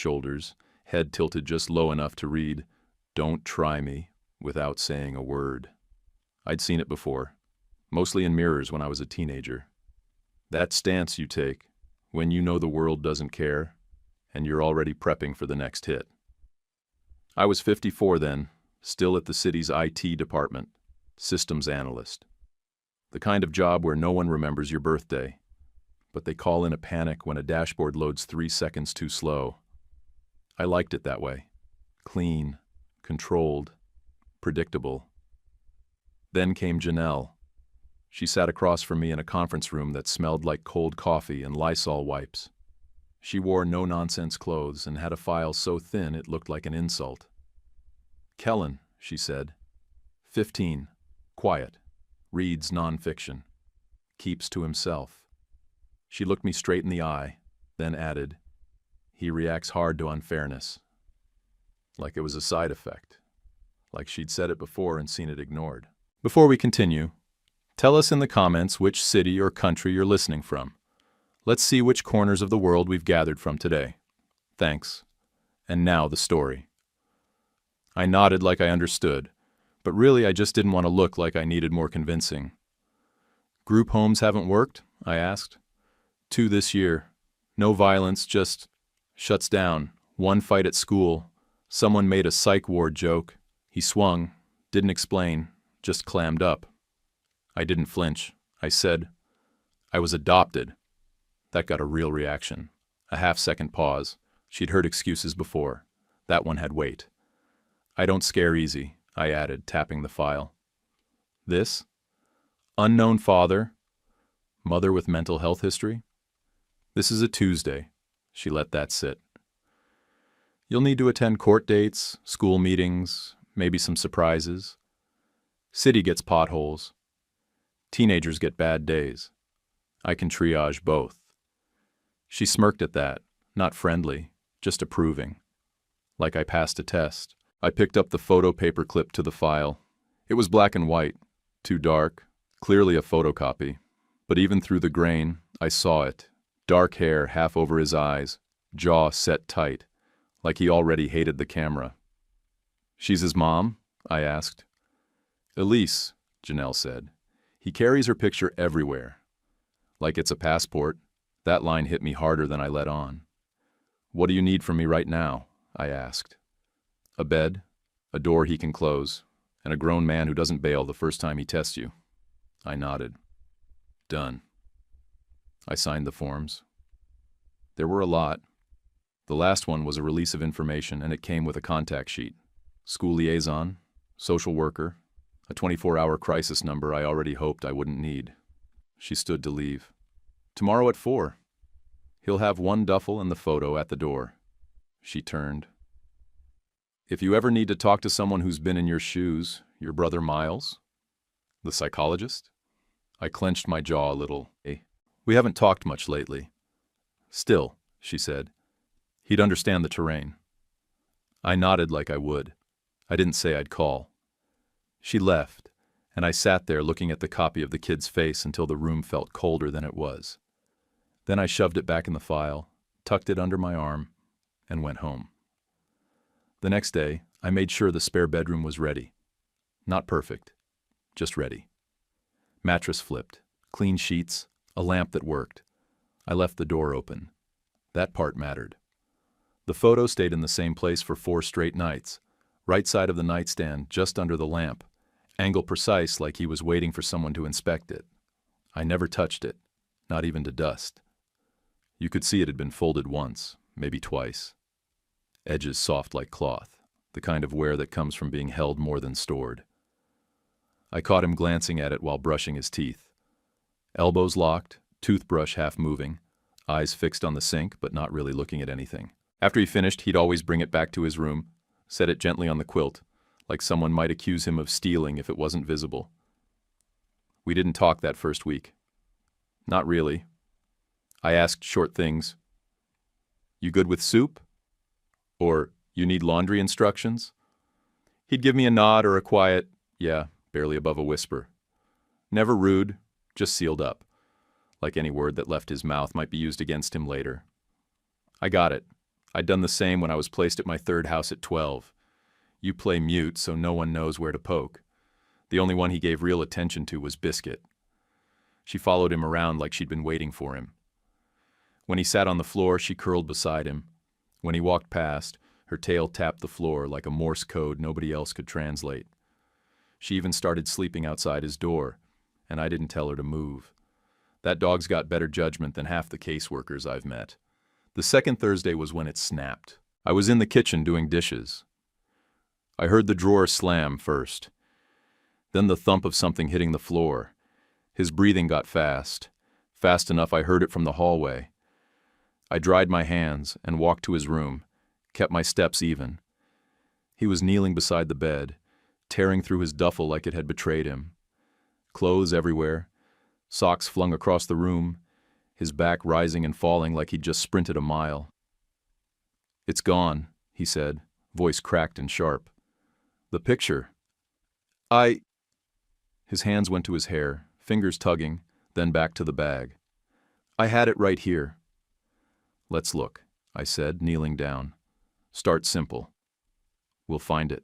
shoulders, head tilted just low enough to read, "Don't try me," without saying a word. I'd seen it before, mostly in mirrors when I was a teenager. That stance you take when you know the world doesn't care and you're already prepping for the next hit. I was 54 then, still at the city's IT department, systems analyst. The kind of job where no one remembers your birthday, but they call in a panic when a dashboard loads 3 seconds too slow. I liked it that way. Clean, controlled, predictable. Then came Janelle. She sat across from me in a conference room that smelled like cold coffee and Lysol wipes. She wore no-nonsense clothes and had a file so thin it looked like an insult. "Kellen," she said. 15, quiet, reads nonfiction, keeps to himself. She looked me straight in the eye, then added, "He reacts hard to unfairness." Like it was a side effect. Like she'd said it before and seen it ignored. Before we continue, tell us in the comments which city or country you're listening from. Let's see which corners of the world we've gathered from today. Thanks. And now the story. I nodded like I understood, but really I just didn't want to look like I needed more convincing. "Group homes haven't worked?" I asked. 2 this year. No violence, just shuts down. 1 fight at school. Someone made a psych ward joke. He swung, didn't explain, just clammed up. I didn't flinch. I said, "I was adopted." That got a real reaction. A half-second pause. She'd heard excuses before. That one had weight. "I don't scare easy," I added, tapping the file. "This? Unknown father, mother with mental health history? This is a Tuesday." She let that sit. "You'll need to attend court dates, school meetings, maybe some surprises. City gets potholes. Teenagers get bad days. I can triage both." She smirked at that, not friendly, just approving. Like I passed a test. I picked up the photo paper clip to the file. It was black and white, too dark, clearly a photocopy. But even through the grain, I saw it. Dark hair half over his eyes, jaw set tight, like he already hated the camera. "She's his mom?" I asked. "Elise," Janelle said. "He carries her picture everywhere. Like it's a passport." That line hit me harder than I let on. "What do you need from me right now?" I asked. "A bed, a door he can close, and a grown man who doesn't bail the first time he tests you." I nodded. "Done." I signed the forms. There were a lot. The last one was a release of information, and it came with a contact sheet. School liaison, social worker, a 24-hour crisis number I already hoped I wouldn't need. She stood to leave. "Tomorrow at 4. He'll have 1 duffel and the photo at the door." She turned. "If you ever need to talk to someone who's been in your shoes, your brother Miles?" "The psychologist?" I clenched my jaw a little. "We haven't talked much lately." "Still," she said, "he'd understand the terrain." I nodded like I would. I didn't say I'd call. She left, and I sat there looking at the copy of the kid's face until the room felt colder than it was. Then I shoved it back in the file, tucked it under my arm, and went home. The next day, I made sure the spare bedroom was ready. Not perfect, just ready. Mattress flipped, clean sheets, a lamp that worked. I left the door open. That part mattered. The photo stayed in the same place for 4 straight nights, right side of the nightstand, just under the lamp, angle precise like he was waiting for someone to inspect it. I never touched it, not even to dust. You could see it had been folded once, maybe twice. Edges soft like cloth, the kind of wear that comes from being held more than stored. I caught him glancing at it while brushing his teeth. Elbows locked, toothbrush half moving, eyes fixed on the sink but not really looking at anything. After he finished, he'd always bring it back to his room, set it gently on the quilt, like someone might accuse him of stealing if it wasn't visible. We didn't talk that first week. Not really. I asked short things. "You good with soup?" Or, "You need laundry instructions?" He'd give me a nod or a quiet, "Yeah," barely above a whisper. Never rude, just sealed up, like any word that left his mouth might be used against him later. I got it. I'd done the same when I was placed at my third house at 12. You play mute so no one knows where to poke. The only one he gave real attention to was Biscuit. She followed him around like she'd been waiting for him. When he sat on the floor, she curled beside him. When he walked past, her tail tapped the floor like a Morse code nobody else could translate. She even started sleeping outside his door, and I didn't tell her to move. That dog's got better judgment than half the caseworkers I've met. The second Thursday was when it snapped. I was in the kitchen doing dishes. I heard the drawer slam first, then the thump of something hitting the floor. His breathing got fast enough I heard it from the hallway. I dried my hands and walked to his room, kept my steps even. He was kneeling beside the bed, tearing through his duffel like it had betrayed him. Clothes everywhere, socks flung across the room, his back rising and falling like he'd just sprinted a mile. "It's gone," he said, voice cracked and sharp. "The picture. His hands went to his hair, fingers tugging, then back to the bag. "I had it right here." "Let's look," I said, kneeling down. "Start simple. We'll find it."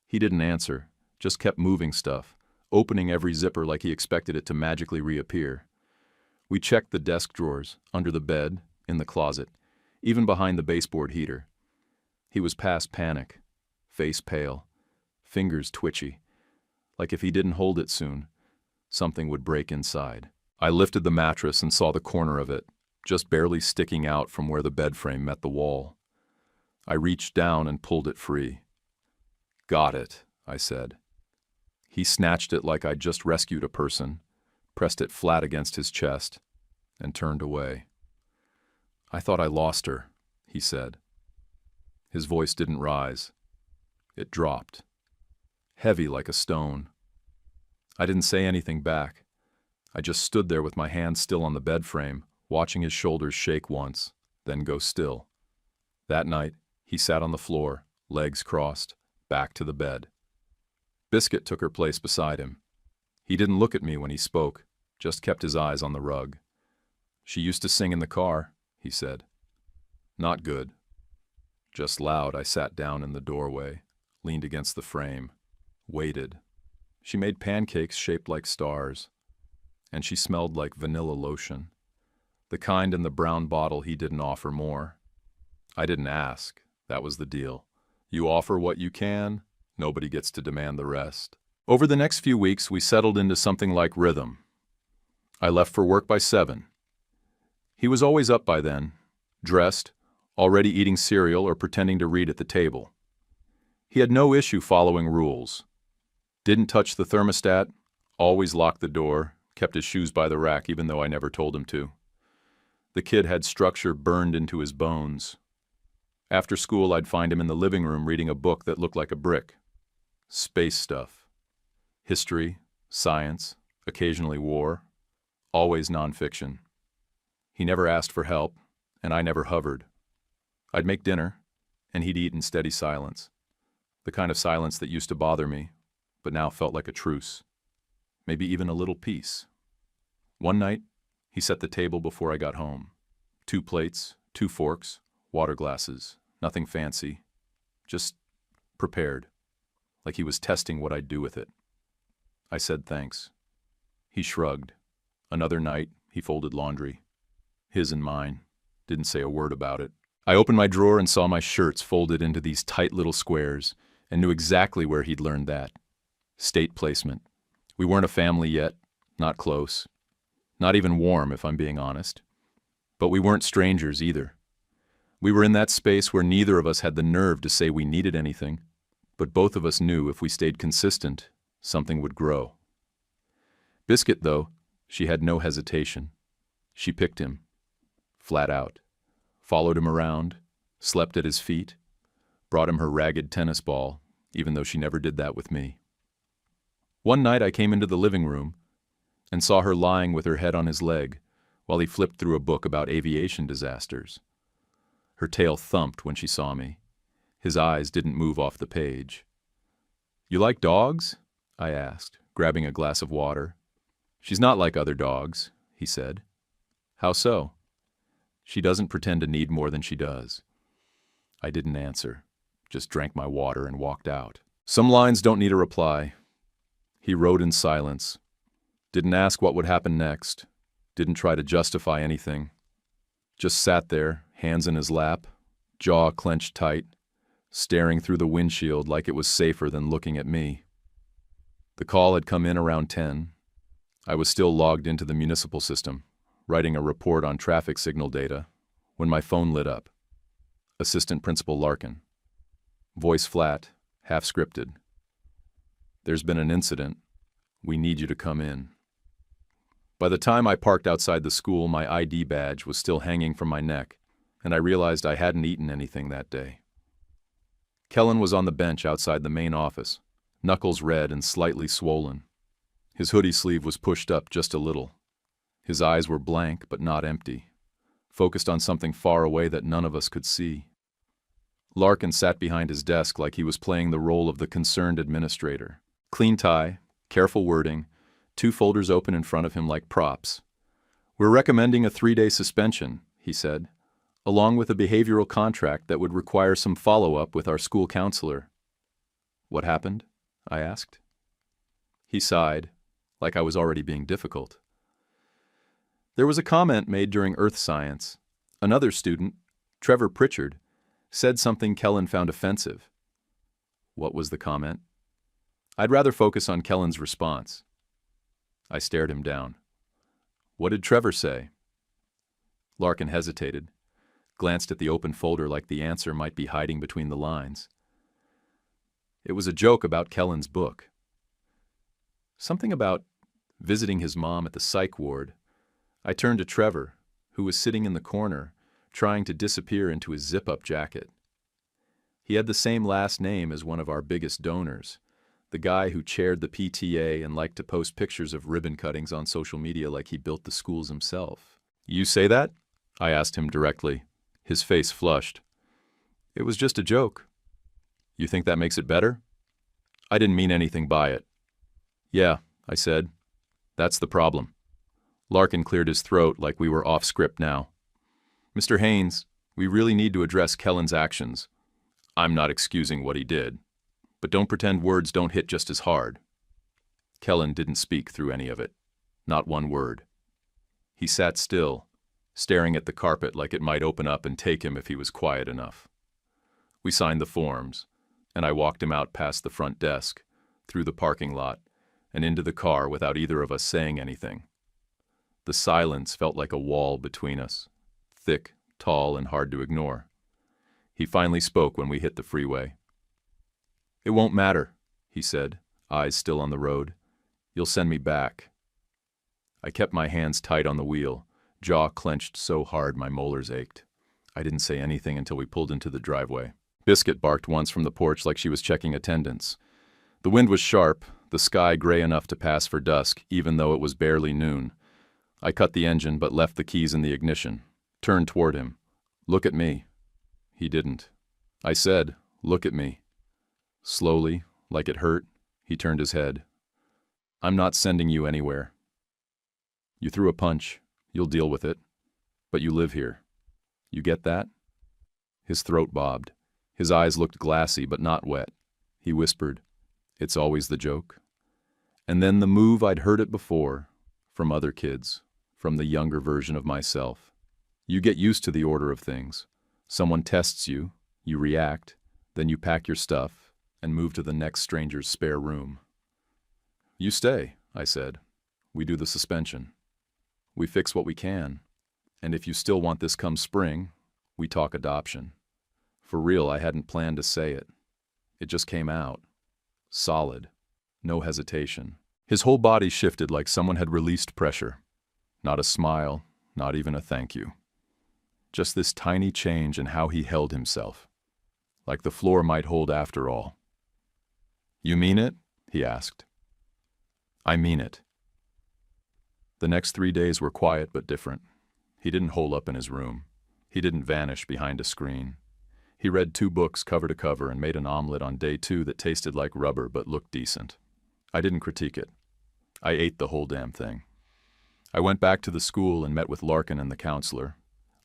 He didn't answer, just kept moving stuff, opening every zipper like he expected it to magically reappear. We checked the desk drawers, under the bed, in the closet, even behind the baseboard heater. He was past panic, face pale, fingers twitchy, like if he didn't hold it soon, something would break inside. I lifted the mattress and saw the corner of it, just barely sticking out from where the bed frame met the wall. I reached down and pulled it free. "Got it," I said. He snatched it like I'd just rescued a person, pressed it flat against his chest, and turned away. "I thought I lost her," he said. His voice didn't rise. It dropped, heavy like a stone. I didn't say anything back. I just stood there with my hand still on the bed frame, watching his shoulders shake once, then go still. That night, he sat on the floor, legs crossed, back to the bed. Biscuit took her place beside him. He didn't look at me when he spoke, just kept his eyes on the rug. "She used to sing in the car," he said. "Not good." Just loud, I sat down in the doorway, leaned against the frame, waited. She made pancakes shaped like stars, and she smelled like vanilla lotion, the kind in the brown bottle he didn't offer more. I didn't ask, that was the deal. You offer what you can, nobody gets to demand the rest. Over the next few weeks, we settled into something like rhythm. I left for work by 7. He was always up by then, dressed, already eating cereal or pretending to read at the table. He had no issue following rules. Didn't touch the thermostat, always locked the door, kept his shoes by the rack even though I never told him to. The kid had structure burned into his bones. After school, I'd find him in the living room reading a book that looked like a brick. Space stuff. History, science, occasionally war, always nonfiction. He never asked for help, and I never hovered. I'd make dinner, and he'd eat in steady silence. The kind of silence that used to bother me, but now felt like a truce. Maybe even a little peace. One night, he set the table before I got home. 2 plates, 2 forks, water glasses, nothing fancy. Just prepared, like he was testing what I'd do with it. I said thanks. He shrugged. Another night, he folded laundry. His and mine. Didn't say a word about it. I opened my drawer and saw my shirts folded into these tight little squares, and knew exactly where he'd learned that. State placement. We weren't a family yet, not close. Not even warm, if I'm being honest. But we weren't strangers either. We were in that space where neither of us had the nerve to say we needed anything, but both of us knew if we stayed consistent, something would grow. Biscuit, though, she had no hesitation. She picked him, flat out, followed him around, slept at his feet, brought him her ragged tennis ball, even though she never did that with me. One night I came into the living room and saw her lying with her head on his leg while he flipped through a book about aviation disasters. Her tail thumped when she saw me. His eyes didn't move off the page. "You like dogs?" I asked, grabbing a glass of water. "She's not like other dogs," he said. "How so?" "She doesn't pretend to need more than she does. I didn't answer, just drank my water and walked out. Some lines don't need a reply. He wrote in silence. Didn't ask what would happen next. Didn't try to justify anything. Just sat there, hands in his lap, jaw clenched tight, staring through the windshield like it was safer than looking at me. The call had come in around 10. I was still logged into the municipal system, writing a report on traffic signal data, when my phone lit up. Assistant Principal Larkin. Voice flat, half scripted. There's been an incident. We need you to come in. By the time I parked outside the school, my ID badge was still hanging from my neck, and I realized I hadn't eaten anything that day. Kellen was on the bench outside the main office, knuckles red and slightly swollen. His hoodie sleeve was pushed up just a little. His eyes were blank but not empty, focused on something far away that none of us could see. Larkin sat behind his desk like he was playing the role of the concerned administrator. Clean tie, careful wording, 2 folders open in front of him like props. We're recommending a 3-day suspension, he said, along with a behavioral contract that would require some follow-up with our school counselor. What happened? I asked. He sighed, like I was already being difficult. There was a comment made during Earth Science. Another student, Trevor Pritchard, said something Kellen found offensive. What was the comment? I'd rather focus on Kellen's response. I stared him down. What did Trevor say? Larkin hesitated, glanced at the open folder like the answer might be hiding between the lines. It was a joke about Kellen's book. Something about visiting his mom at the psych ward. I turned to Trevor, who was sitting in the corner, trying to disappear into his zip-up jacket. He had the same last name as one of our biggest donors, the guy who chaired the PTA and liked to post pictures of ribbon cuttings on social media like he built the schools himself. You say that? I asked him directly. His face flushed. It was just a joke. You think that makes it better? I didn't mean anything by it. Yeah, I said. That's the problem. Larkin cleared his throat like we were off script now. Mr. Haynes, we really need to address Kellen's actions. I'm not excusing what he did, but don't pretend words don't hit just as hard. Kellen didn't speak through any of it. Not one word. He sat still, staring at the carpet like it might open up and take him if he was quiet enough. We signed the forms, and I walked him out past the front desk, through the parking lot, and into the car without either of us saying anything. The silence felt like a wall between us, thick, tall, and hard to ignore. He finally spoke when we hit the freeway. It won't matter, he said, eyes still on the road. You'll send me back. I kept my hands tight on the wheel, jaw clenched so hard my molars ached. I didn't say anything until we pulled into the driveway. Biscuit barked once from the porch like she was checking attendance. The wind was sharp, the sky gray enough to pass for dusk, even though it was barely noon. I cut the engine but left the keys in the ignition, turned toward him. Look at me. He didn't. I said, look at me. Slowly, like it hurt, he turned his head. I'm not sending you anywhere. You threw a punch. You'll deal with it. But you live here. You get that? His throat bobbed. His eyes looked glassy but not wet. He whispered, it's always the joke. And then the move I'd heard it before, from other kids, from the younger version of myself. You get used to the order of things. Someone tests you, you react, then you pack your stuff and move to the next stranger's spare room. You stay, I said. We do the suspension. We fix what we can. And if you still want this come spring, we talk adoption. For real, I hadn't planned to say it. It just came out. Solid. No hesitation. His whole body shifted like someone had released pressure. Not a smile, not even a thank you. Just this tiny change in how he held himself. Like the floor might hold after all. You mean it? He asked. I mean it. The next 3 days were quiet but different. He didn't hole up in his room. He didn't vanish behind a screen. He read 2 books cover to cover and made an omelet on day 2 that tasted like rubber but looked decent. I didn't critique it. I ate the whole damn thing. I went back to the school and met with Larkin and the counselor,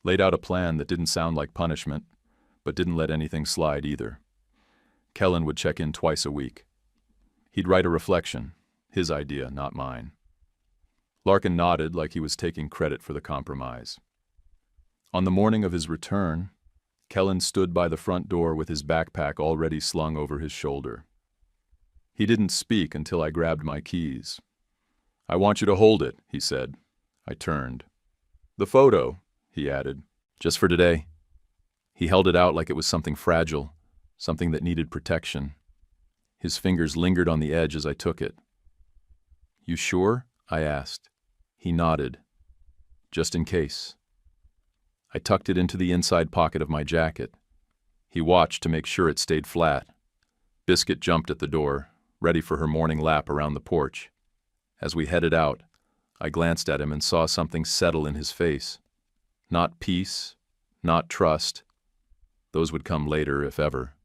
laid out a plan that didn't sound like punishment, but didn't let anything slide either. Kellen would check in twice a week. He'd write a reflection, his idea, not mine. Larkin nodded like he was taking credit for the compromise. On the morning of his return, Kellen stood by the front door with his backpack already slung over his shoulder. He didn't speak until I grabbed my keys. "I want you to hold it," he said. I turned. "The photo," he added, "just for today." He held it out like it was something fragile, something that needed protection. His fingers lingered on the edge as I took it. "You sure?" I asked. He nodded. "Just in case." I tucked it into the inside pocket of my jacket. He watched to make sure it stayed flat. Biscuit jumped at the door, ready for her morning lap around the porch. As we headed out, I glanced at him and saw something settle in his face. Not peace, not trust. Those would come later, if ever,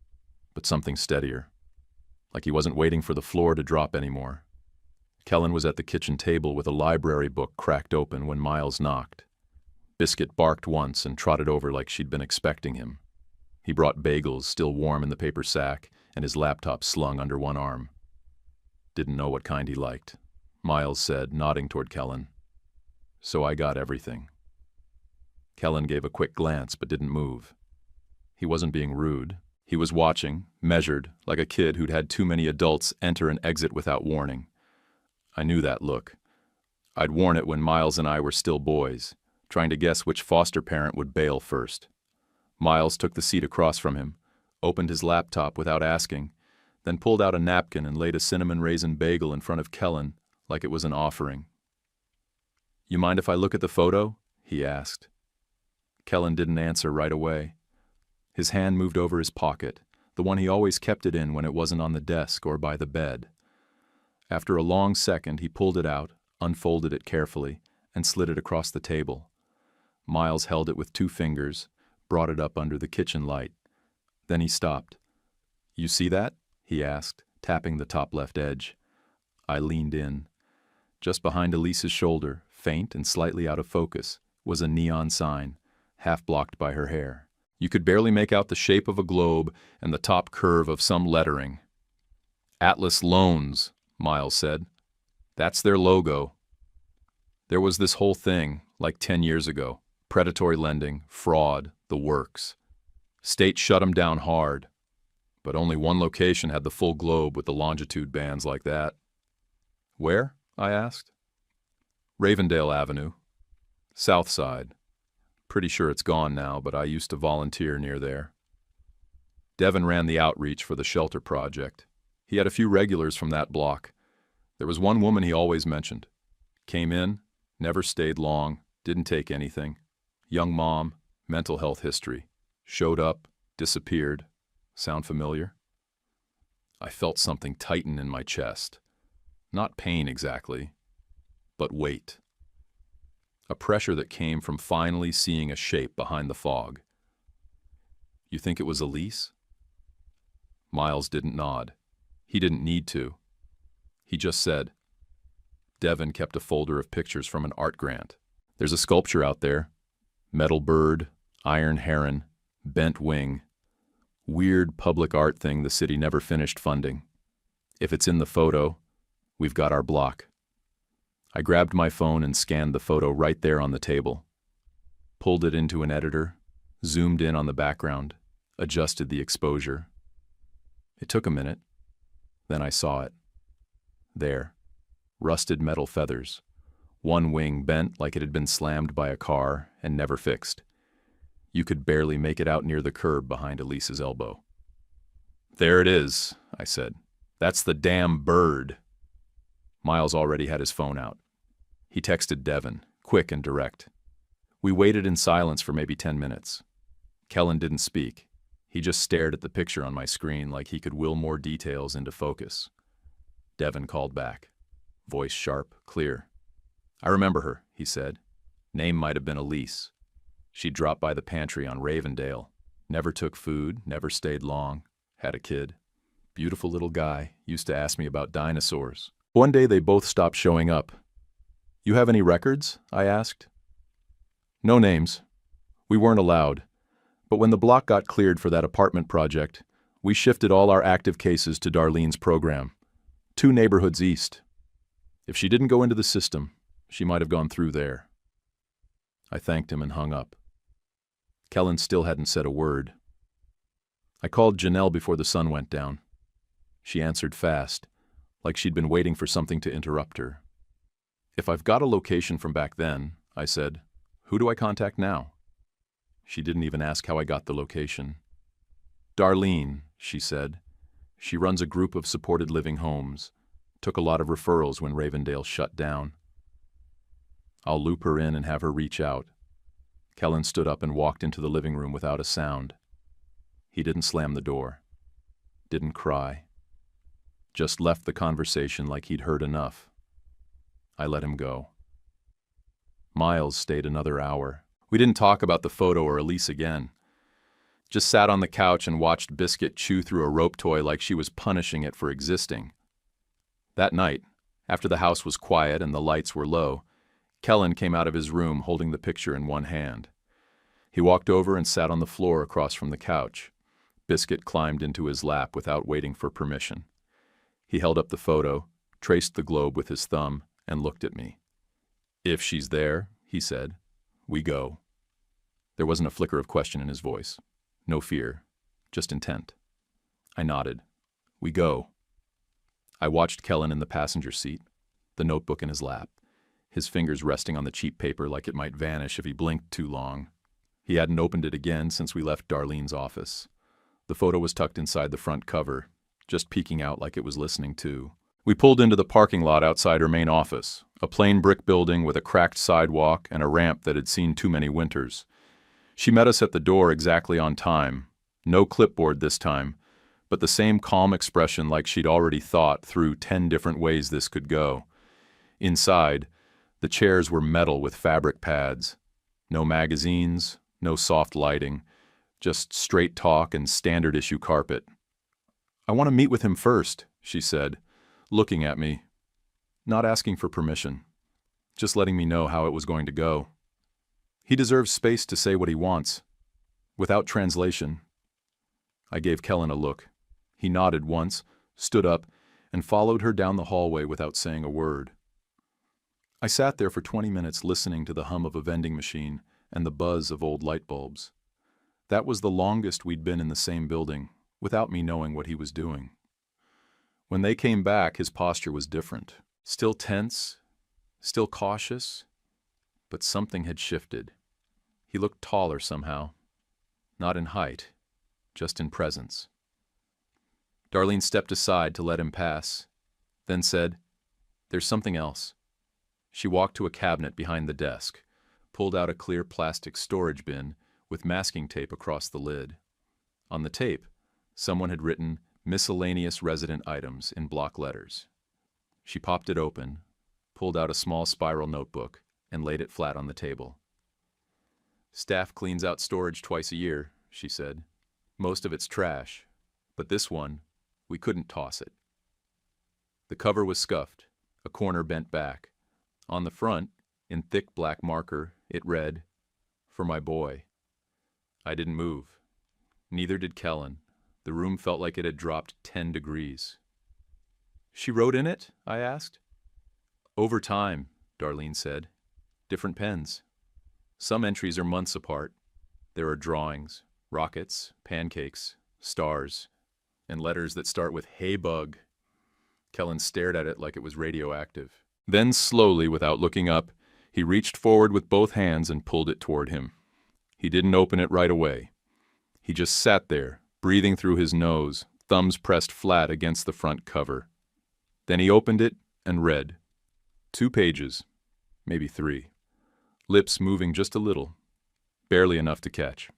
but something steadier. Like he wasn't waiting for the floor to drop anymore. Kellen was at the kitchen table with a library book cracked open when Miles knocked. Biscuit barked once and trotted over like she'd been expecting him. He brought bagels, still warm in the paper sack, and his laptop slung under one arm. "Didn't know what kind he liked," Miles said, nodding toward Kellen. "So I got everything." Kellen gave a quick glance but didn't move. He wasn't being rude. He was watching, measured, like a kid who'd had too many adults enter and exit without warning. I knew that look. I'd worn it when Miles and I were still boys, trying to guess which foster parent would bail first. Miles took the seat across from him, opened his laptop without asking, then pulled out a napkin and laid a cinnamon raisin bagel in front of Kellen like it was an offering. "You mind if I look at the photo?" he asked. Kellen didn't answer right away. His hand moved over his pocket, the one he always kept it in when it wasn't on the desk or by the bed. After a long second, he pulled it out, unfolded it carefully, and slid it across the table. Miles held it with 2 fingers, brought it up under the kitchen light. Then he stopped. "You see that?" he asked, tapping the top left edge. I leaned in. Just behind Elise's shoulder, faint and slightly out of focus, was a neon sign, half blocked by her hair. You could barely make out the shape of a globe and the top curve of some lettering. "Atlas Loans," Miles said. "That's their logo." There was this whole thing, like 10 years ago. Predatory lending, fraud, the works. State shut them down hard. But only one location had the full globe with the longitude bands like that. "Where?" I asked. "Ravendale Avenue. South Side. Pretty sure it's gone now, but I used to volunteer near there." Devin ran the outreach for the shelter project. He had a few regulars from that block. There was one woman he always mentioned. Came in, never stayed long, didn't take anything. Young mom, mental health history. Showed up, disappeared. Sound familiar? I felt something tighten in my chest. Not pain exactly, but weight. A pressure that came from finally seeing a shape behind the fog. "You think it was Elise?" Miles didn't nod. He didn't need to. He just said, "Devin kept a folder of pictures from an art grant. There's a sculpture out there. Metal bird, iron heron, bent wing. Weird public art thing the city never finished funding. If it's in the photo, we've got our block." I grabbed my phone and scanned the photo right there on the table. Pulled it into an editor, zoomed in on the background, adjusted the exposure. It took a minute. Then I saw it. There. Rusted metal feathers. One wing bent like it had been slammed by a car and never fixed. You could barely make it out near the curb behind Elise's elbow. "There it is," I said. "That's the damn bird." Miles already had his phone out. He texted Devin, quick and direct. We waited in silence for maybe 10 minutes. Kellen didn't speak. He just stared at the picture on my screen like he could will more details into focus. Devin called back. Voice sharp, clear. "I remember her," he said. "Name might have been Elise. She dropped by the pantry on Ravendale. Never took food, never stayed long. Had a kid. Beautiful little guy. Used to ask me about dinosaurs. One day they both stopped showing up. You have any records? I asked. No names. We weren't allowed. But when the block got cleared for that apartment project, we shifted all our active cases to Darlene's program, 2 neighborhoods east. If she didn't go into the system, she might have gone through there. I thanked him and hung up. Kellen still hadn't said a word. I called Janelle before the sun went down. She answered fast, like she'd been waiting for something to interrupt her. If I've got a location from back then, I said, who do I contact now? She didn't even ask how I got the location. Darlene, she said. She runs a group of supported living homes. Took a lot of referrals when Ravendale shut down. I'll loop her in and have her reach out. Kellen stood up and walked into the living room without a sound. He didn't slam the door. Didn't cry. Just left the conversation like he'd heard enough. I let him go. Miles stayed another hour. We didn't talk about the photo or Elise again. Just sat on the couch and watched Biscuit chew through a rope toy like she was punishing it for existing. That night, after the house was quiet and the lights were low, Kellen came out of his room holding the picture in one hand. He walked over and sat on the floor across from the couch. Biscuit climbed into his lap without waiting for permission. He held up the photo, traced the globe with his thumb, and looked at me. If she's there, he said, we go. There wasn't a flicker of question in his voice. No fear, just intent. I nodded. We go. I watched Kellen in the passenger seat, the notebook in his lap, his fingers resting on the cheap paper like it might vanish if he blinked too long. He hadn't opened it again since we left Darlene's office. The photo was tucked inside the front cover, just peeking out like it was listening too. We pulled into the parking lot outside her main office, a plain brick building with a cracked sidewalk and a ramp that had seen too many winters. She met us at the door exactly on time. No clipboard this time, but the same calm expression like she'd already thought through 10 different ways this could go. Inside, the chairs were metal with fabric pads. No magazines, no soft lighting, just straight talk and standard issue carpet. I want to meet with him first, she said, looking at me, not asking for permission, just letting me know how it was going to go. He deserves space to say what he wants, without translation. I gave Kellen a look. He nodded once, stood up, and followed her down the hallway without saying a word. I sat there for 20 minutes listening to the hum of a vending machine and the buzz of old light bulbs. That was the longest we'd been in the same building, without me knowing what he was doing. When they came back, his posture was different. Still tense, still cautious, but something had shifted. He looked taller somehow, not in height, just in presence. Darlene stepped aside to let him pass, then said, "There's something else." She walked to a cabinet behind the desk, pulled out a clear plastic storage bin with masking tape across the lid. On the tape, someone had written "Miscellaneous Resident Items" in block letters. She popped it open, pulled out a small spiral notebook, and laid it flat on the table. "Staff cleans out storage twice a year," she said. "Most of it's trash, but this one, we couldn't toss it." The cover was scuffed, a corner bent back. On the front, in thick black marker, it read, "For my boy." I didn't move. Neither did Kellen. The room felt like it had dropped 10 degrees. "She wrote in it?" I asked. "Over time," Darlene said. "Different pens. Some entries are months apart. There are drawings, rockets, pancakes, stars, and letters that start with 'Hey, bug.'" Kellen stared at it like it was radioactive. Then slowly, without looking up, he reached forward with both hands and pulled it toward him. He didn't open it right away. He just sat there, breathing through his nose, thumbs pressed flat against the front cover. Then he opened it and read. 2 pages, maybe 3. Lips moving just a little, barely enough to catch.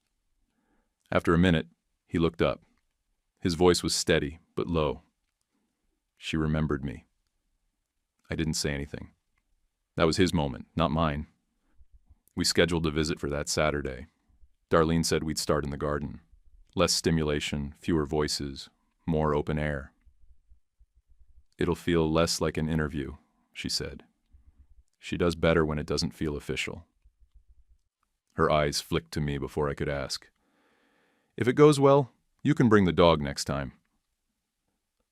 After a minute, he looked up. His voice was steady, but low. "She remembered me." I didn't say anything. That was his moment, not mine. We scheduled a visit for that Saturday. Darlene said we'd start in the garden. Less stimulation, fewer voices, more open air. "It'll feel less like an interview," she said. She does better when it doesn't feel official. Her eyes flicked to me before I could ask. If it goes well, you can bring the dog next time.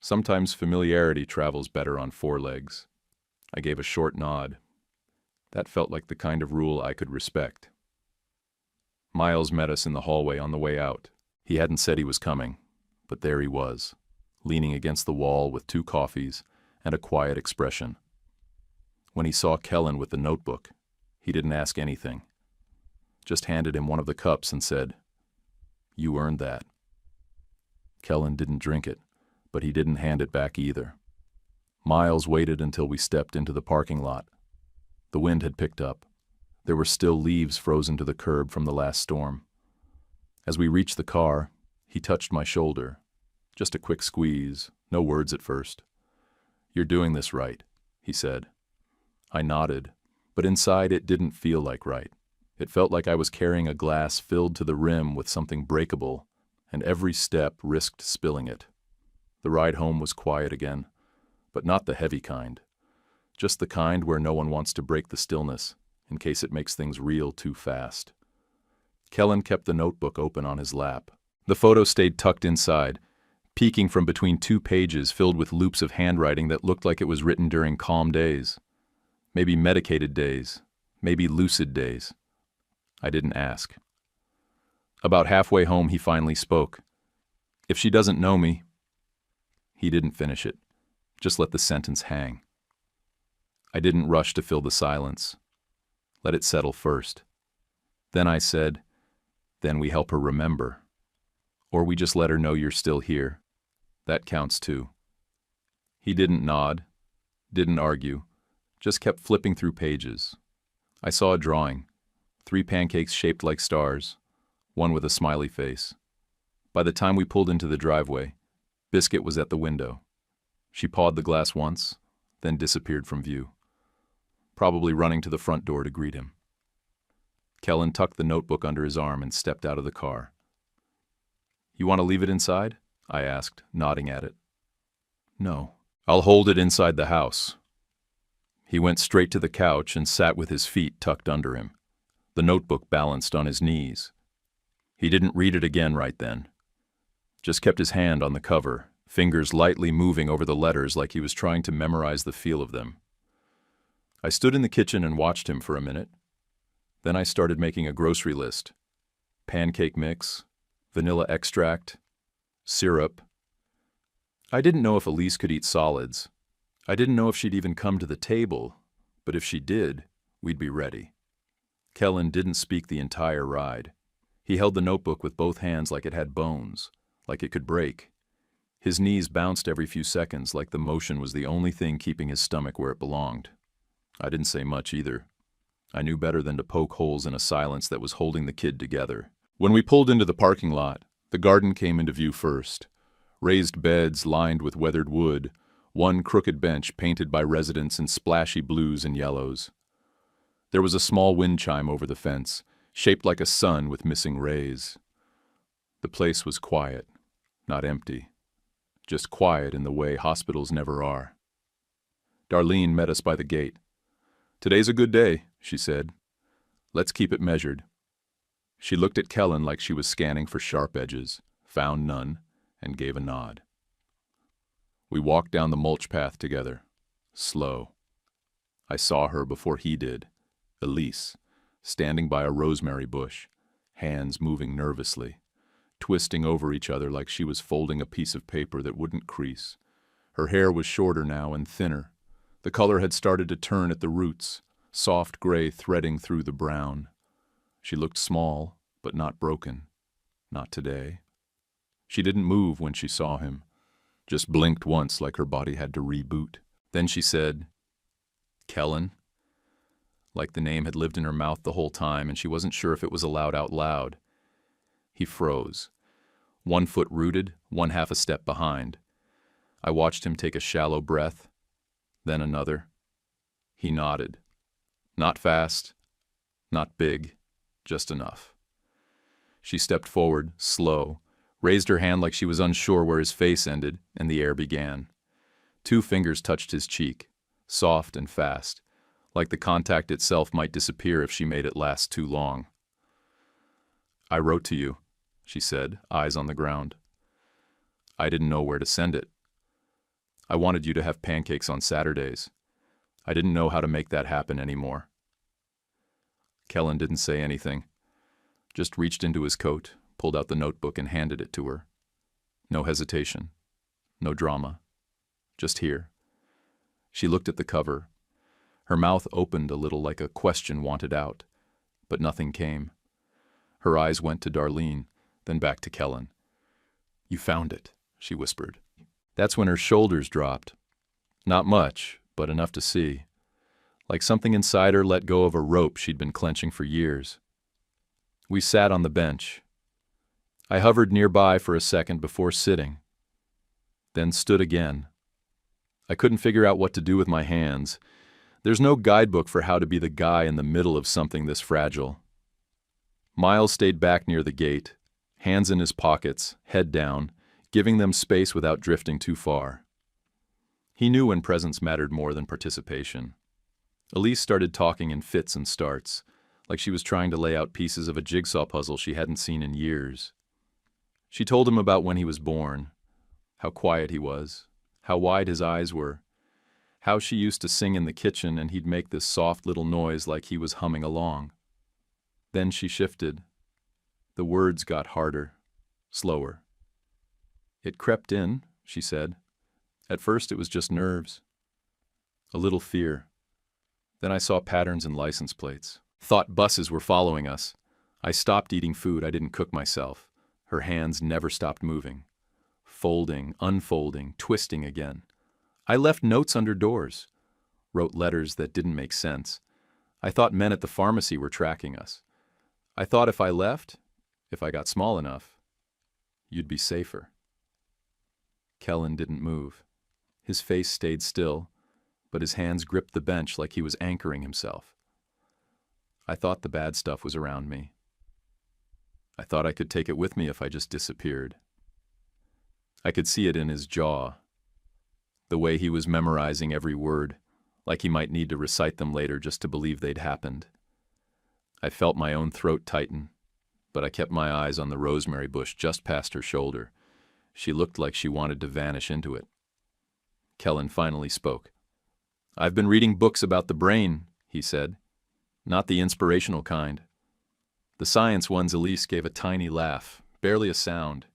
Sometimes familiarity travels better on four legs. I gave a short nod. That felt like the kind of rule I could respect. Miles met us in the hallway on the way out. He hadn't said he was coming, but there he was, leaning against the wall with 2 coffees and a quiet expression. When he saw Kellen with the notebook, he didn't ask anything. Just handed him one of the cups and said, "You earned that." Kellen didn't drink it, but he didn't hand it back either. Miles waited until we stepped into the parking lot. The wind had picked up. There were still leaves frozen to the curb from the last storm. As we reached the car, he touched my shoulder. Just a quick squeeze, no words at first. "You're doing this right," he said. I nodded, but inside it didn't feel like right. It felt like I was carrying a glass filled to the rim with something breakable, and every step risked spilling it. The ride home was quiet again, but not the heavy kind. Just the kind where no one wants to break the stillness, in case it makes things real too fast. Kellen kept the notebook open on his lap. The photo stayed tucked inside, peeking from between 2 pages filled with loops of handwriting that looked like it was written during calm days. Maybe medicated days, maybe lucid days. I didn't ask. About halfway home, he finally spoke. "If she doesn't know me..." He didn't finish it, just let the sentence hang. I didn't rush to fill the silence. Let it settle first. Then I said, "Then we help her remember. Or we just let her know you're still here. That counts too." He didn't nod, didn't argue, just kept flipping through pages. I saw a drawing, 3 pancakes shaped like stars, one with a smiley face. By the time we pulled into the driveway, Biscuit was at the window. She pawed the glass once, then disappeared from view, probably running to the front door to greet him. Kellen tucked the notebook under his arm and stepped out of the car. "You want to leave it inside?" I asked, nodding at it. "No. I'll hold it inside the house." He went straight to the couch and sat with his feet tucked under him, the notebook balanced on his knees. He didn't read it again right then. Just kept his hand on the cover, fingers lightly moving over the letters like he was trying to memorize the feel of them. I stood in the kitchen and watched him for a minute. Then I started making a grocery list. Pancake mix, vanilla extract, syrup. I didn't know if Elise could eat solids. I didn't know if she'd even come to the table, but if she did, we'd be ready. Kellen didn't speak the entire ride. He held the notebook with both hands like it had bones, like it could break. His knees bounced every few seconds like the motion was the only thing keeping his stomach where it belonged. I didn't say much either. I knew better than to poke holes in a silence that was holding the kid together. When we pulled into the parking lot, the garden came into view first. Raised beds lined with weathered wood, one crooked bench painted by residents in splashy blues and yellows. There was a small wind chime over the fence, shaped like a sun with missing rays. The place was quiet, not empty. Just quiet in the way hospitals never are. Darlene met us by the gate. "Today's a good day," she said. "Let's keep it measured." She looked at Kellen like she was scanning for sharp edges, found none, and gave a nod. We walked down the mulch path together, slow. I saw her before he did, Elise, standing by a rosemary bush, hands moving nervously, twisting over each other like she was folding a piece of paper that wouldn't crease. Her hair was shorter now and thinner. The color had started to turn at the roots, soft gray threading through the brown. She looked small, but not broken. Not today. She didn't move when she saw him, just blinked once like her body had to reboot. Then she said, "Kellen," like the name had lived in her mouth the whole time and she wasn't sure if it was allowed out loud. He froze, 1 foot rooted, 1/2 a step behind. I watched him take a shallow breath, then another. He nodded. Not fast, not big, just enough. She stepped forward, slow, raised her hand like she was unsure where his face ended, and the air began. 2 fingers touched his cheek, soft and fast, like the contact itself might disappear if she made it last too long. "I wrote to you," she said, eyes on the ground. I didn't know where to send it. I wanted you to have pancakes on Saturdays. I didn't know how to make that happen anymore. Kellen didn't say anything, just reached into his coat, pulled out the notebook and handed it to her. No hesitation, no drama, just here. She looked at the cover. Her mouth opened a little like a question wanted out, but nothing came. Her eyes went to Darlene, then back to Kellen. "You found it," she whispered. That's when her shoulders dropped. Not much, but enough to see. Like something inside her let go of a rope she'd been clenching for years. We sat on the bench. I hovered nearby for a second before sitting, then stood again. I couldn't figure out what to do with my hands. There's no guidebook for how to be the guy in the middle of something this fragile. Miles stayed back near the gate, hands in his pockets, head down, giving them space without drifting too far. He knew when presence mattered more than participation. Elise started talking in fits and starts, like she was trying to lay out pieces of a jigsaw puzzle she hadn't seen in years. She told him about when he was born, how quiet he was, how wide his eyes were, how she used to sing in the kitchen and he'd make this soft little noise like he was humming along. Then she shifted. The words got harder, slower. "It crept in," she said. "At first it was just nerves. A little fear. Then I saw patterns in license plates. Thought buses were following us. I stopped eating food I didn't cook myself. Her hands never stopped moving. Folding, unfolding, twisting again. I left notes under doors. Wrote letters that didn't make sense. I thought men at the pharmacy were tracking us. I thought if I left, if I got small enough, you'd be safer." Kellen didn't move. His face stayed still, but his hands gripped the bench like he was anchoring himself. I thought the bad stuff was around me. I thought I could take it with me if I just disappeared. I could see it in his jaw, the way he was memorizing every word, like he might need to recite them later just to believe they'd happened. I felt my own throat tighten, but I kept my eyes on the rosemary bush just past her shoulder. She looked like she wanted to vanish into it. Kellen finally spoke. "I've been reading books about the brain," he said. "Not the inspirational kind." The science ones. Elise gave a tiny laugh, barely a sound.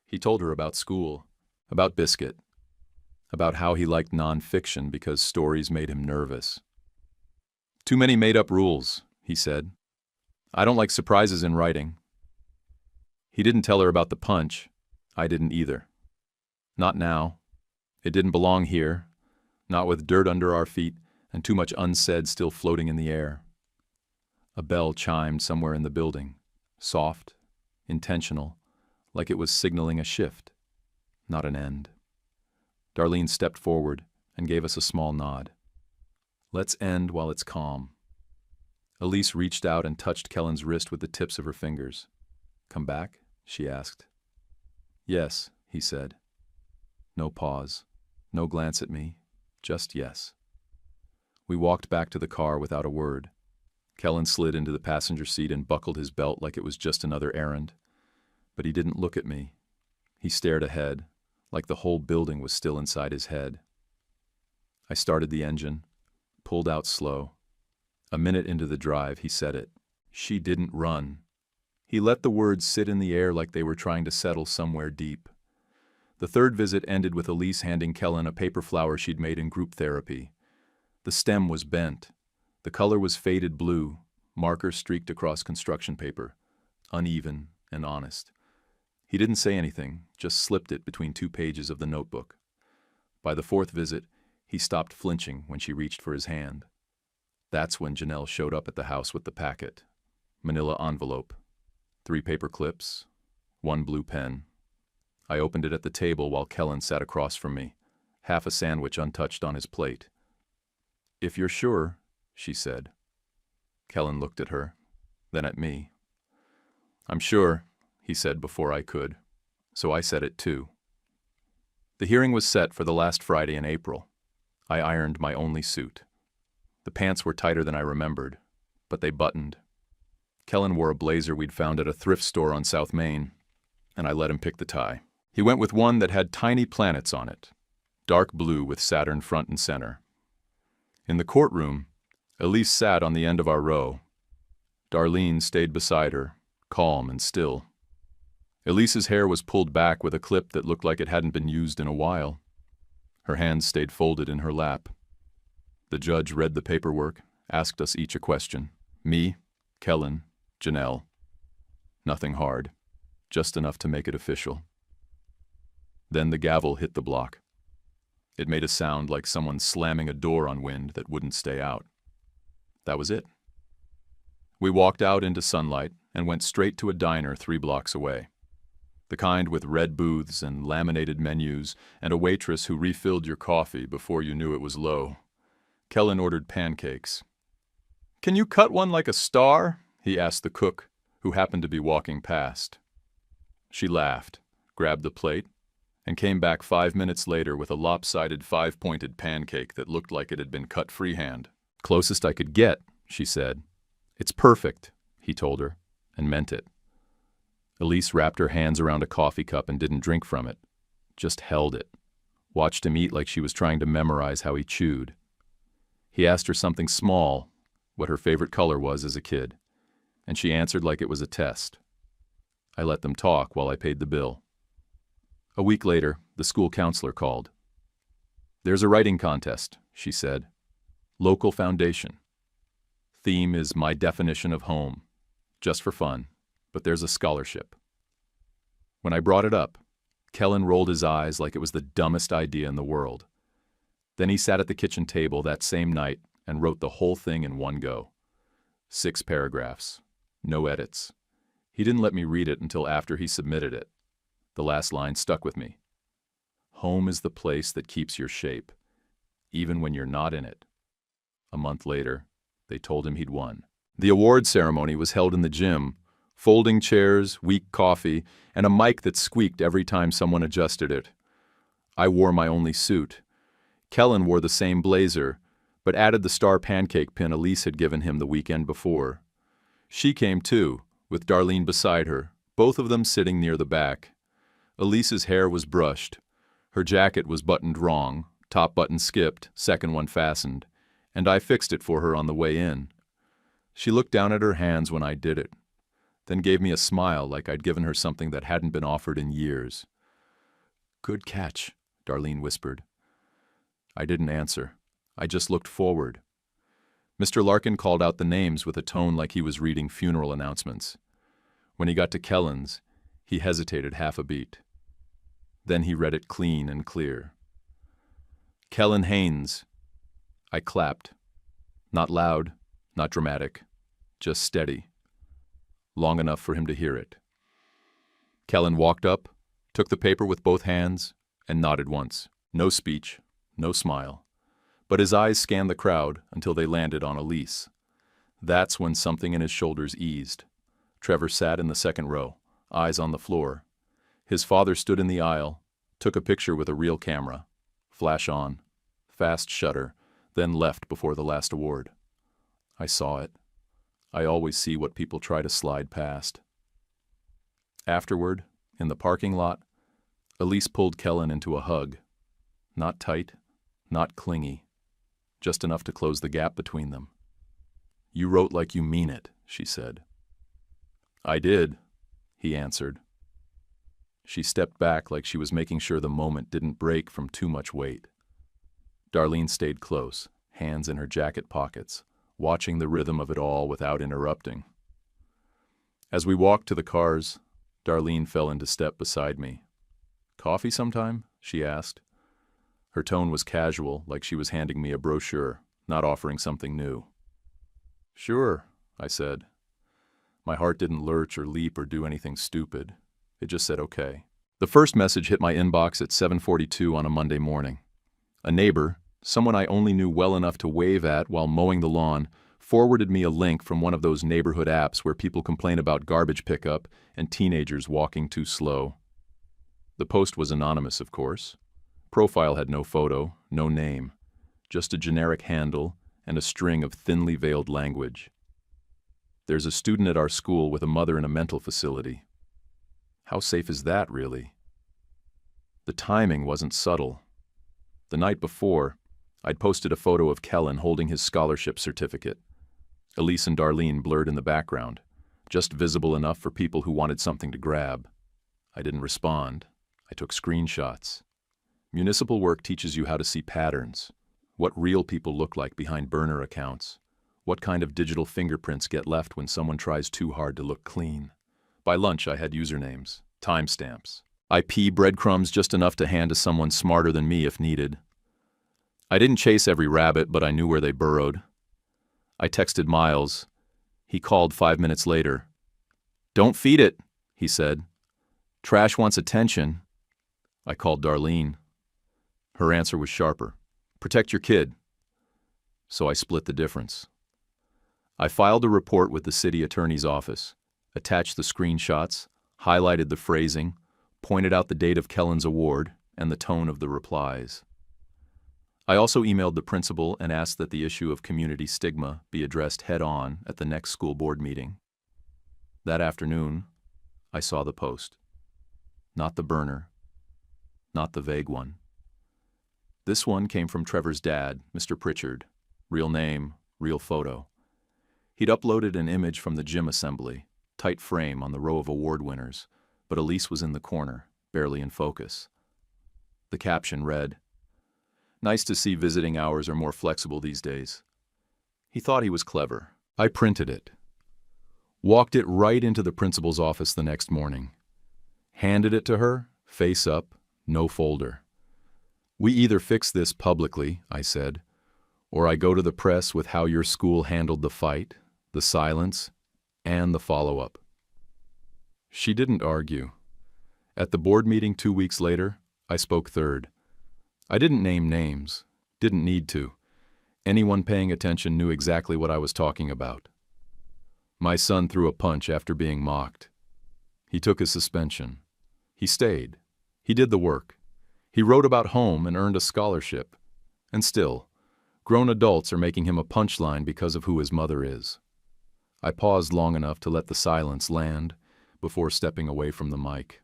He told her about school, about Biscuit, about how he liked non-fiction because stories made him nervous. "Too many made-up rules," he said. "I don't like surprises in writing." He didn't tell her about the punch. I didn't either. Not now. It didn't belong here, not with dirt under our feet and too much unsaid still floating in the air. A bell chimed somewhere in the building, soft, intentional, like it was signaling a shift, not an end. Darlene stepped forward and gave us a small nod. "Let's end while it's calm." Elise reached out and touched Kellen's wrist with the tips of her fingers. "Come back?" she asked. "Yes," he said. No pause, no glance at me, just yes. We walked back to the car without a word. Kellen slid into the passenger seat and buckled his belt like it was just another errand. But he didn't look at me. He stared ahead, like the whole building was still inside his head. I started the engine, pulled out slow. A minute into the drive, he said it. "She didn't run." He let the words sit in the air like they were trying to settle somewhere deep. The third visit ended with Elise handing Kellen a paper flower she'd made in group therapy. The stem was bent. The color was faded blue, marker streaked across construction paper, uneven and honest. He didn't say anything, just slipped it between 2 pages of the notebook. By the 4th visit, he stopped flinching when she reached for his hand. That's when Janelle showed up at the house with the packet. Manila envelope, 3 paper clips, 1 blue pen. I opened it at the table while Kellen sat across from me, half a sandwich untouched on his plate. "If you're sure," she said. Kellen looked at her, then at me. "I'm sure," he said before I could, so I said it too. The hearing was set for the last Friday in April. I ironed my only suit. The pants were tighter than I remembered, but they buttoned. Kellen wore a blazer we'd found at a thrift store on South Main. and I let him pick the tie. He went with one that had tiny planets on it, dark blue with Saturn front and center. In the courtroom, Elise sat on the end of our row. Darlene stayed beside her, calm and still. Elise's hair was pulled back with a clip that looked like it hadn't been used in a while. Her hands stayed folded in her lap. The judge read the paperwork, asked us each a question. Me, Kellen, Janelle. Nothing hard, just enough to make it official. Then the gavel hit the block. It made a sound like someone slamming a door on wind that wouldn't stay out. That was it. We walked out into sunlight and went straight to a diner 3 blocks away. The kind with red booths and laminated menus and a waitress who refilled your coffee before you knew it was low. Kellen ordered pancakes. "Can you cut one like a star?" he asked the cook, who happened to be walking past. She laughed, grabbed the plate, and came back 5 minutes later with a lopsided 5-pointed pancake that looked like it had been cut freehand. "Closest I could get," she said. "It's perfect," he told her, and meant it. Elise wrapped her hands around a coffee cup and didn't drink from it, just held it, watched him eat like she was trying to memorize how he chewed. He asked her something small, what her favorite color was as a kid, and she answered like it was a test. I let them talk while I paid the bill. A week later, the school counselor called. "There's a writing contest," she said. "Local foundation. Theme is my definition of home. Just for fun, but there's a scholarship." When I brought it up, Kellen rolled his eyes like it was the dumbest idea in the world. Then he sat at the kitchen table that same night and wrote the whole thing in one go. 6 paragraphs. No edits. He didn't let me read it until after he submitted it. The last line stuck with me. "Home is the place that keeps your shape, even when you're not in it." A month later, they told him he'd won. The award ceremony was held in the gym. Folding chairs, weak coffee, and a mic that squeaked every time someone adjusted it. I wore my only suit. Kellen wore the same blazer, but added the star pancake pin Elise had given him the weekend before. She came too, with Darlene beside her, both of them sitting near the back. Elise's hair was brushed. Her jacket was buttoned wrong, top button skipped, second one fastened, and I fixed it for her on the way in. She looked down at her hands when I did it, then gave me a smile like I'd given her something that hadn't been offered in years. "Good catch," Darlene whispered. I didn't answer. I just looked forward. Mr. Larkin called out the names with a tone like he was reading funeral announcements. When he got to Kellen's, he hesitated half a beat. Then he read it clean and clear. "Kellen Haynes." I clapped. Not loud, not dramatic, just steady. Long enough for him to hear it. Kellen walked up, took the paper with both hands, and nodded once. No speech, no smile. But his eyes scanned the crowd until they landed on Elise. That's when something in his shoulders eased. Trevor sat in the second row, eyes on the floor. His father stood in the aisle, took a picture with a real camera. Flash on, fast shutter, then left before the last award. I saw it. I always see what people try to slide past. Afterward, in the parking lot, Elise pulled Kellen into a hug. Not tight, not clingy, just enough to close the gap between them. "You wrote like you mean it," she said. "I did," he answered. She stepped back like she was making sure the moment didn't break from too much weight. Darlene stayed close, hands in her jacket pockets, watching the rhythm of it all without interrupting. As we walked to the cars, Darlene fell into step beside me. "Coffee sometime?" she asked. Her tone was casual, like she was handing me a brochure, not offering something new. "Sure," I said. My heart didn't lurch or leap or do anything stupid. It just said okay. The first message hit my inbox at 7:42 on a Monday morning. A neighbor, someone I only knew well enough to wave at while mowing the lawn, forwarded me a link from one of those neighborhood apps where people complain about garbage pickup and teenagers walking too slow. The post was anonymous, of course. Profile had no photo, no name, just a generic handle and a string of thinly veiled language. "There's a student at our school with a mother in a mental facility. How safe is that, really? The timing wasn't subtle. The night before, I'd posted a photo of Kellen holding his scholarship certificate. Elise and Darlene blurred in the background, just visible enough for people who wanted something to grab. I didn't respond. I took screenshots. Municipal work teaches you how to see patterns, what real people look like behind burner accounts, what kind of digital fingerprints get left when someone tries too hard to look clean. By lunch, I had usernames, timestamps, IP breadcrumbs just enough to hand to someone smarter than me if needed. I didn't chase every rabbit, but I knew where they burrowed. I texted Miles. He called 5 minutes later. "Don't feed it," he said. "Trash wants attention." I called Darlene. Her answer was sharper. "Protect your kid." So I split the difference. I filed a report with the city attorney's office, attached the screenshots, highlighted the phrasing, pointed out the date of Kellen's award and the tone of the replies. I also emailed the principal and asked that the issue of community stigma be addressed head-on at the next school board meeting. That afternoon, I saw the post. Not the burner, not the vague one. This one came from Trevor's dad, Mr. Pritchard. Real name, real photo. He'd uploaded an image from the gym assembly, tight frame on the row of award winners, but Elise was in the corner, barely in focus. The caption read, "Nice to see visiting hours are more flexible these days." He thought he was clever. I printed it. Walked it right into the principal's office the next morning. Handed it to her, face up, no folder. "We either fix this publicly," I said, "or I go to the press with how your school handled the fight, the silence, and the follow-up." She didn't argue. At the board meeting 2 weeks later, I spoke third. I didn't name names, didn't need to. Anyone paying attention knew exactly what I was talking about. My son threw a punch after being mocked. He took his suspension. He stayed. He did the work. He wrote about home and earned a scholarship. And still, grown adults are making him a punchline because of who his mother is. I paused long enough to let the silence land before stepping away from the mic.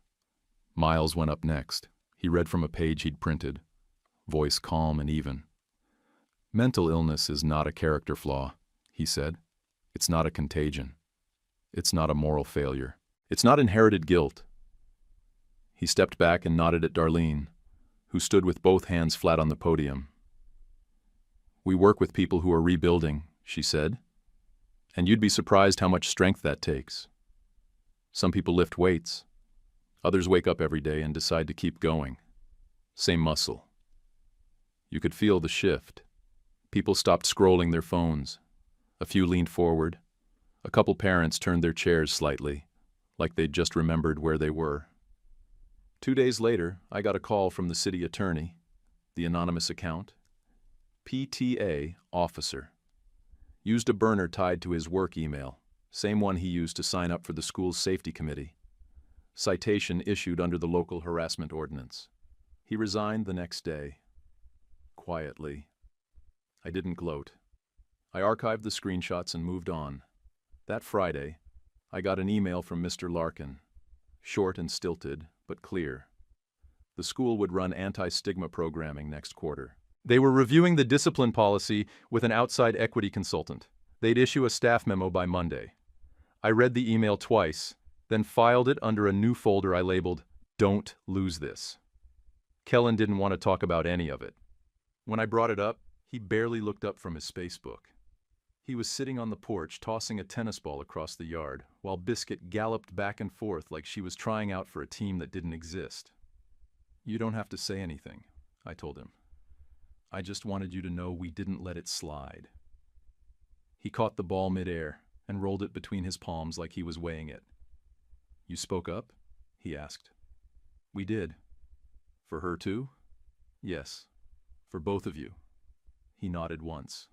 Miles went up next. He read from a page he'd printed, voice calm and even. "Mental illness is not a character flaw," he said. "It's not a contagion. It's not a moral failure. It's not inherited guilt." He stepped back and nodded at Darlene, who stood with both hands flat on the podium. "We work with people who are rebuilding," she said. "And you'd be surprised how much strength that takes. Some people lift weights. Others wake up every day and decide to keep going. Same muscle." You could feel the shift. People stopped scrolling their phones. A few leaned forward. A couple parents turned their chairs slightly, like they'd just remembered where they were. 2 days later, I got a call from the city attorney, the anonymous account. PTA officer. Used a burner tied to his work email, same one he used to sign up for the school's safety committee. Citation issued under the local harassment ordinance. He resigned the next day. Quietly. I didn't gloat. I archived the screenshots and moved on. That Friday, I got an email from Mr. Larkin. Short and stilted, but clear. The school would run anti-stigma programming next quarter. They were reviewing the discipline policy with an outside equity consultant. They'd issue a staff memo by Monday. I read the email twice, then filed it under a new folder I labeled, "Don't Lose This." Kellen didn't want to talk about any of it. When I brought it up, he barely looked up from his spacebook. He was sitting on the porch tossing a tennis ball across the yard, while Biscuit galloped back and forth like she was trying out for a team that didn't exist. "You don't have to say anything," I told him. "I just wanted you to know we didn't let it slide." He caught the ball midair and rolled it between his palms like he was weighing it. "You spoke up?" he asked. "We did." "For her too?" "Yes. For both of you." He nodded once.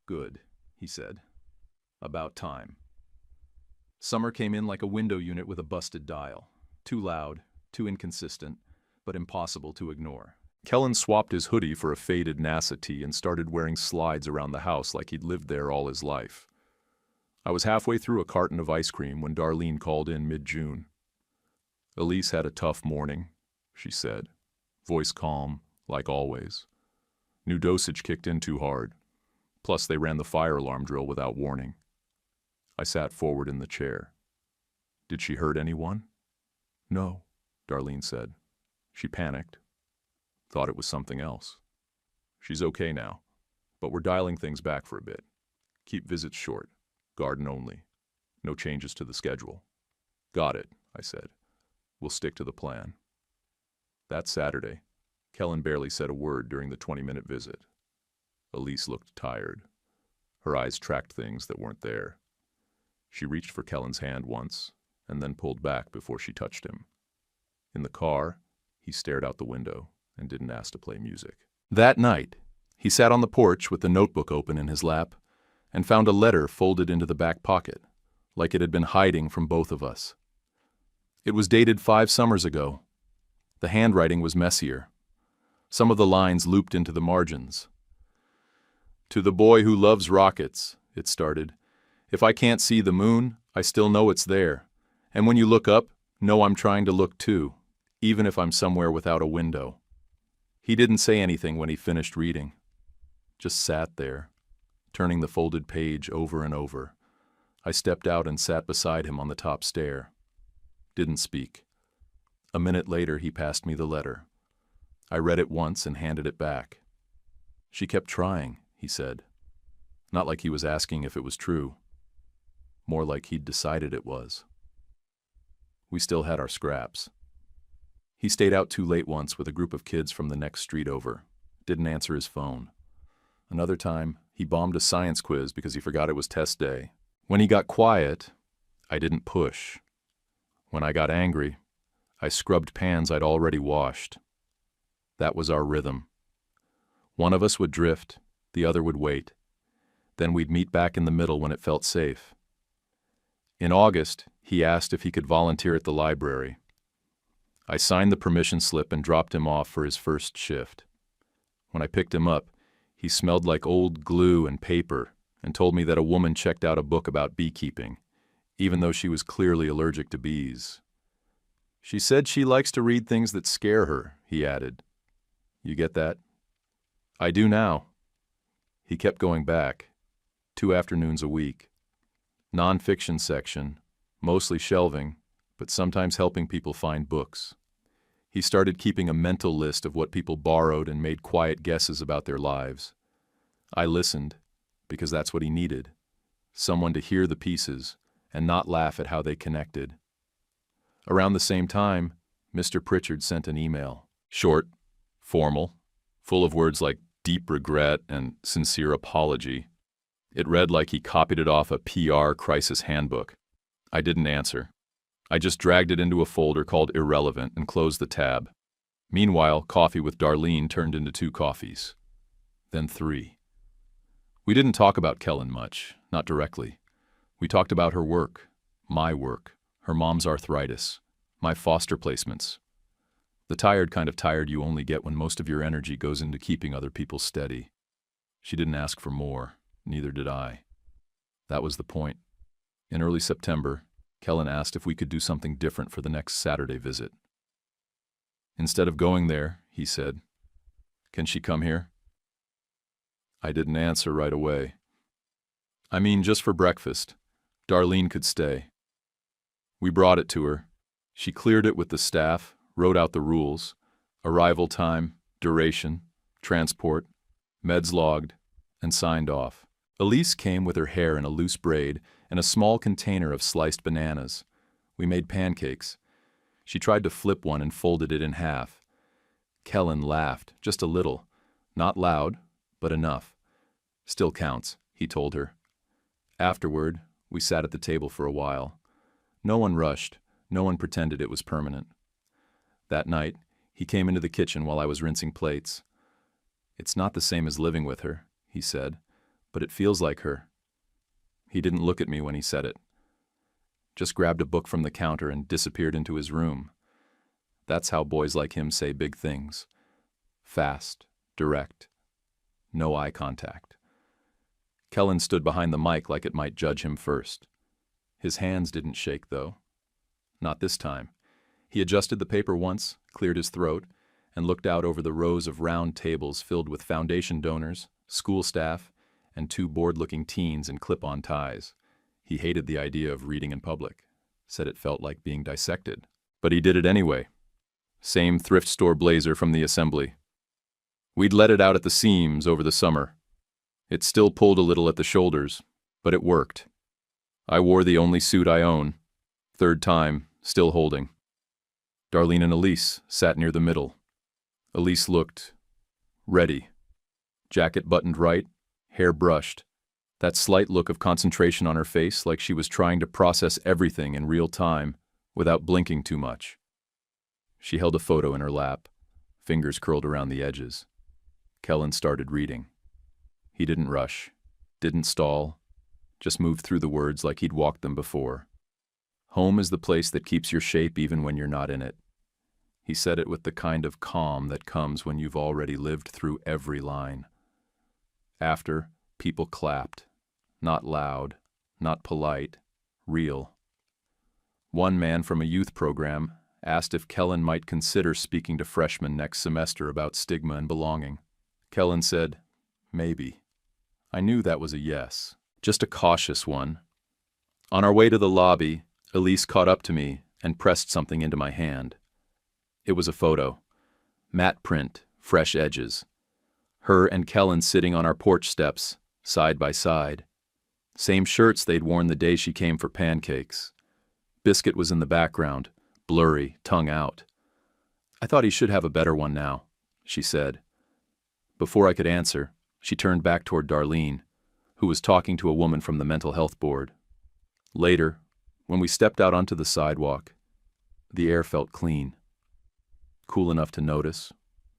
"Good," he said. "About time." Summer came in like a window unit with a busted dial. Too loud, too inconsistent, but impossible to ignore. Kellen swapped his hoodie for a faded NASA tee and started wearing slides around the house like he'd lived there all his life. I was halfway through a carton of ice cream when Darlene called in mid-June. Elise had a tough morning, she said, voice calm, like always. New dosage kicked in too hard. Plus, they ran the fire alarm drill without warning. I sat forward in the chair. Did she hurt anyone? No, Darlene said. She panicked. Thought it was something else. She's okay now, but we're dialing things back for a bit. Keep visits short, garden only. No changes to the schedule. Got it, I said. We'll stick to the plan. That Saturday, Kellen barely said a word during the 20-minute visit. Elise looked tired. Her eyes tracked things that weren't there. She reached for Kellen's hand once, and then pulled back before she touched him. In the car, he stared out the window and didn't ask to play music. That night, he sat on the porch with the notebook open in his lap and found a letter folded into the back pocket, like it had been hiding from both of us. It was dated 5 summers ago. The handwriting was messier. Some of the lines looped into the margins. To the boy who loves rockets, it started. If I can't see the moon, I still know it's there. And when you look up, know I'm trying to look too, even if I'm somewhere without a window. He didn't say anything when he finished reading. Just sat there, turning the folded page over and over. I stepped out and sat beside him on the top stair. Didn't speak. A minute later, he passed me the letter. I read it once and handed it back. She kept trying, he said. Not like he was asking if it was true. More like he'd decided it was. We still had our scraps. He stayed out too late once with a group of kids from the next street over. Didn't answer his phone. Another time, he bombed a science quiz because he forgot it was test day. When he got quiet, I didn't push. When I got angry, I scrubbed pans I'd already washed. That was our rhythm. One of us would drift, the other would wait. Then we'd meet back in the middle when it felt safe. In August, he asked if he could volunteer at the library. I signed the permission slip and dropped him off for his first shift. When I picked him up, he smelled like old glue and paper and told me that a woman checked out a book about beekeeping, even though she was clearly allergic to bees. She said she likes to read things that scare her, he added. You get that? I do now. He kept going back, 2 afternoons a week. Non-fiction section, mostly shelving, but sometimes helping people find books. He started keeping a mental list of what people borrowed and made quiet guesses about their lives. I listened, because that's what he needed. Someone to hear the pieces and not laugh at how they connected. Around the same time, Mr. Pritchard sent an email. Short, formal, full of words like deep regret and sincere apology. It read like he copied it off a PR crisis handbook. I didn't answer. I just dragged it into a folder called Irrelevant and closed the tab. Meanwhile, coffee with Darlene turned into 2 coffees. Then 3. We didn't talk about Kellen much, not directly. We talked about her work, my work, her mom's arthritis, my foster placements. The tired kind of tired you only get when most of your energy goes into keeping other people steady. She didn't ask for more, neither did I. That was the point. In early September, Kellen asked if we could do something different for the next Saturday visit. Instead of going there, he said, "Can she come here?" I didn't answer right away. I mean, just for breakfast. Darlene could stay. We brought it to her. She cleared it with the staff, wrote out the rules, arrival time, duration, transport, meds logged, and signed off. Elise came with her hair in a loose braid and a small container of sliced bananas. We made pancakes. She tried to flip one and folded it in half. Kellen laughed, just a little. Not loud, but enough. Still counts, he told her. Afterward, we sat at the table for a while. No one rushed, no one pretended it was permanent. That night, he came into the kitchen while I was rinsing plates. It's not the same as living with her, he said, but it feels like her. He didn't look at me when he said it. Just grabbed a book from the counter and disappeared into his room. That's how boys like him say big things. Fast, direct, no eye contact. Kellen stood behind the mic like it might judge him first. His hands didn't shake, though. Not this time. He adjusted the paper once, cleared his throat, and looked out over the rows of round tables filled with foundation donors, school staff, and two bored-looking teens in clip-on ties. He hated the idea of reading in public, said it felt like being dissected. But he did it anyway. Same thrift store blazer from the assembly. We'd let it out at the seams over the summer. It still pulled a little at the shoulders, but it worked. I wore the only suit I own. Third time, still holding. Darlene and Elise sat near the middle. Elise looked ready. Jacket buttoned right, hair brushed. That slight look of concentration on her face, like she was trying to process everything in real time without blinking too much. She held a photo in her lap, fingers curled around the edges. Kellen started reading. He didn't rush, didn't stall, just moved through the words like he'd walked them before. Home is the place that keeps your shape even when you're not in it. He said it with the kind of calm that comes when you've already lived through every line. After, people clapped. Not loud, not polite, real. One man from a youth program asked if Kellen might consider speaking to freshmen next semester about stigma and belonging. Kellen said, maybe. I knew that was a yes, just a cautious one. On our way to the lobby, Elise caught up to me and pressed something into my hand. It was a photo. Matte print, fresh edges. Her and Kellen sitting on our porch steps, side by side. Same shirts they'd worn the day she came for pancakes. Biscuit was in the background, blurry, tongue out. I thought he should have a better one now, she said. Before I could answer, she turned back toward Darlene, who was talking to a woman from the mental health board. Later, when we stepped out onto the sidewalk, the air felt clean. Cool enough to notice,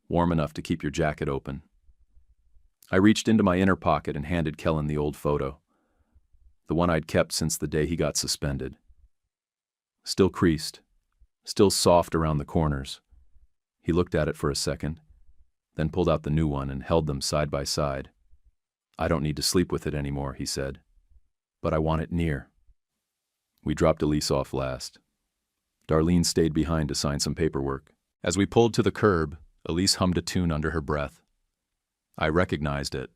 warm enough to keep your jacket open. I reached into my inner pocket and handed Kellen the old photo, the one I'd kept since the day he got suspended. Still creased, still soft around the corners. He looked at it for a second, then pulled out the new one and held them side by side. I don't need to sleep with it anymore, he said, but I want it near. We dropped Elise off last. Darlene stayed behind to sign some paperwork. As we pulled to the curb, Elise hummed a tune under her breath. I recognized it.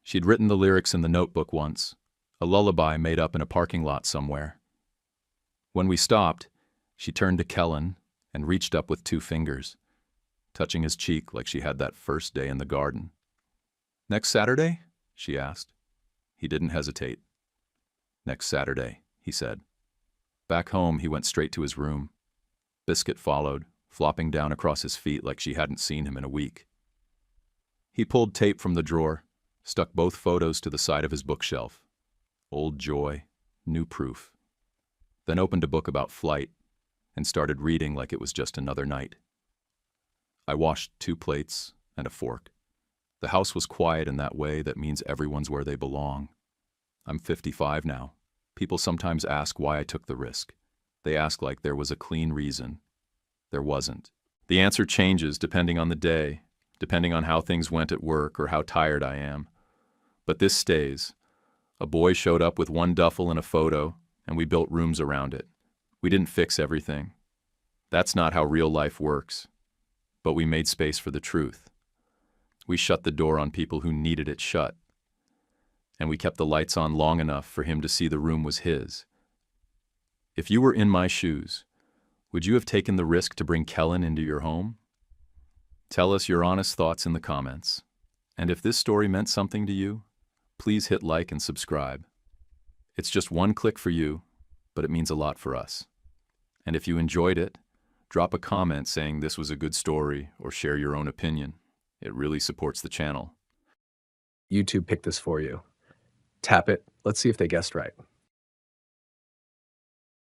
She'd written the lyrics in the notebook once, a lullaby made up in a parking lot somewhere. When we stopped, she turned to Kellen and reached up with 2 fingers, touching his cheek like she had that first day in the garden. Next Saturday? She asked. He didn't hesitate. Next Saturday, he said. Back home, he went straight to his room. Biscuit followed, flopping down across his feet like she hadn't seen him in a week. He pulled tape from the drawer, stuck both photos to the side of his bookshelf. Old joy, new proof. Then opened a book about flight and started reading like it was just another night. I washed 2 plates and a fork. The house was quiet in that way that means everyone's where they belong. I'm 55 now. People sometimes ask why I took the risk. They ask like there was a clean reason. There wasn't. The answer changes depending on the day, depending on how things went at work or how tired I am. But this stays. A boy showed up with 1 duffel and a photo, and we built rooms around it. We didn't fix everything. That's not how real life works. But we made space for the truth. We shut the door on people who needed it shut. And we kept the lights on long enough for him to see the room was his. If you were in my shoes, would you have taken the risk to bring Kellen into your home? Tell us your honest thoughts in the comments. And if this story meant something to you, please hit like and subscribe. It's just 1 click for you, but it means a lot for us. And if you enjoyed it, drop a comment saying this was a good story or share your own opinion. It really supports the channel. YouTube picked this for you. Tap it. Let's see if they guessed right.